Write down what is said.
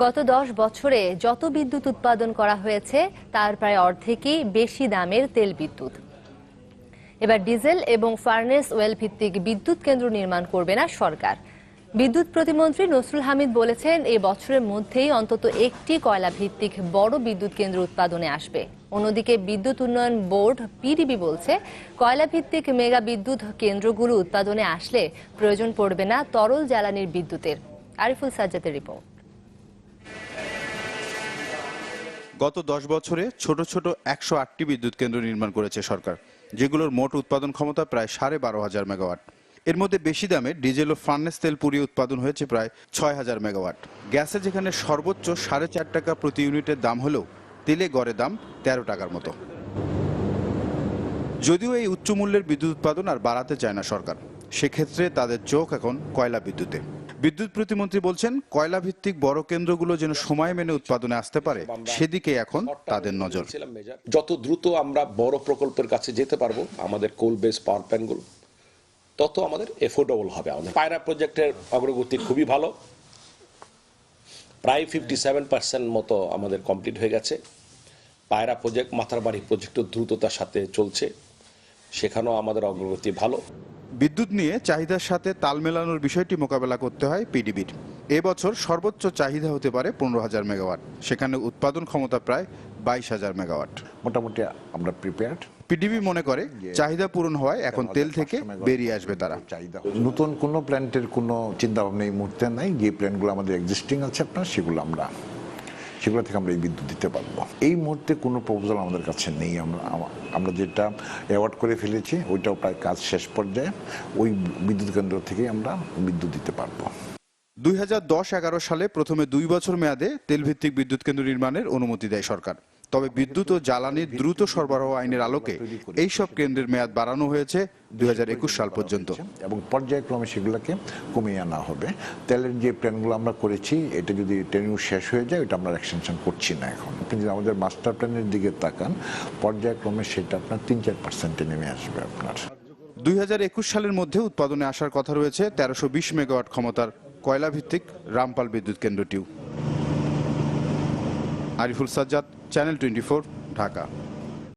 গত 10 বছরে যত বিদ্যুৎ উৎপাদন করা হয়েছে তার প্রায় অর্ধেকই বেশি দামের তেল বিদ্যুৎ। এবার ডিজেল এবং ফার্নেস ওয়েল ভিত্তিক বিদ্যুৎ কেন্দ্র নির্মাণ করবে না সরকার। বিদ্যুৎ প্রতিমন্ত্রী নসরুল হামিদ বলেছেন, এই বছরের মধ্যেই অন্তত একটি কয়লা ভিত্তিক বড় বিদ্যুৎ কেন্দ্র উৎপাদনে আসবে। অন্যদিকে বিদ্যুৎ উন্নয়ন বোর্ড পিডিবি বলছে, কয়লা ভিত্তিক মেগা বিদ্যুৎ কেন্দ্রগুলো উৎপাদনে আসলে প্রয়োজন পড়বে না তরল জ্বালানির বিদ্যুতের। আরিফুল সাজ্জাদের রিপোর্ট। গত 10 বছরে ছোট ছোট 108টি বিদ্যুৎ কেন্দ্র নির্মাণ করেছে সরকার, যেগুলোর মোট উৎপাদন ক্ষমতা প্রায় 12,500 মেগাওয়াট। এর মধ্যে বেশি দামে ডিজেল ও ফার্নেস তেল পুড়িয়ে উৎপাদন হয়েছে প্রায় 6,000 মেগাওয়াট। গ্যাসে যেখানে সর্বোচ্চ 4.5 টাকা প্রতি ইউনিটের দাম হলেও তেলে গড়ে দাম 13 টাকার মতো। যদিও এই উচ্চ মূল্যের বিদ্যুৎ উৎপাদন আর বাড়াতে চায় না সরকার, সেক্ষেত্রে তাদের চোখ এখন কয়লা বিদ্যুতে। বিদ্যুৎ প্রতিমন্ত্রী বলছেন, কয়লা ভিত্তিক বড় কেন্দ্রগুলো যেন সময় মেনে উৎপাদনে আসতে পারে, সেদিকে এখন তাদের নজর। যত দ্রুত আমরা বড় প্রকল্পের কাছে যেতে পারবো আমাদের কোল বেস পাওয়ার প্ল্যান্টগুলো, তত আমাদের এফোর্ডেবল হবে। আমাদের পায়রা প্রজেক্টের অগ্রগতি খুবই ভালো, প্রায় 57% মতো আমাদের কমপ্লিট হয়ে গেছে। পায়রা প্রজেক্ট, মাথারবাড়ি প্রজেক্টও দ্রুততার সাথে চলছে, সেখানেও আমাদের অগ্রগতি ভালো। বিদ্যুৎ নিয়ে চাহিদার সাথে তাল মেলানোর বিষয়টি মোকাবেলা করতে হয় পিডিবির। এবছর সর্বোচ্চ চাহিদা হতে পারে 15,000 মেগাওয়াট, সেখানে উৎপাদন ক্ষমতা প্রায় 22,000 মেগাওয়াট। মোটামুটি আমরা প্রিপেয়ার্ড। পিডিবি মনে করে, চাহিদা পূরণ হওয়ায় এখন তেল থেকে বেরিয়ে আসবে তারা। নতুন কোনো প্ল্যান্টের কোনো চিন্তা ভাবনা এই মুহূর্তে নাই। যে প্ল্যান্টগুলো আমাদের এক্সিস্টিং আছে আপনার, সেগুলো থেকে আমরা এই বিদ্যুৎ দিতে পারবো। এই মুহূর্তে কোনো প্রপোজাল আমাদের কাছে নেই। আমরা যেটা অ্যাওয়ার্ড করে ফেলেছি ওইটাও প্রায় কাজ শেষ পর্যায়ে। ওই বিদ্যুৎ কেন্দ্র থেকে আমরা বিদ্যুৎ দিতে পারবো। 2010-11 সালে প্রথমে 2 বছর মেয়াদে তেলভিত্তিক বিদ্যুৎ কেন্দ্র নির্মাণের অনুমতি দেয় সরকার। তবে বিদ্যুৎ ও জ্বালানির দ্রুত সরবরাহ আইনের আলোকে এইসব কেন্দ্রের মেয়াদ বাড়ানো হয়েছে 2021 সাল পর্যন্ত, এবং পর্যায়ক্রমে সেগুলোকে কমিয়ে আনা হবে। তেলের যে প্ল্যানগুলো আমরা করেছি, এটা যদি টেনিউর শেষ হয়ে যায়, ওইটা আমরা এক্সটেনশন করছি না এখন। আপনি যদি আমাদের মাস্টার প্ল্যানের দিকে তাকান, পর্যায়ক্রমে সেটা আপনার 3-4% নেমে আসবে আপনার। 2021 সালের মধ্যে উৎপাদনে আসার কথা রয়েছে 1320 মেগাওয়াট ক্ষমতার কয়লা ভিত্তিক রামপাল বিদ্যুৎ কেন্দ্রটিও। আরিফুল সাজ্জাদ, চ্যানেল 24, ঢাকা।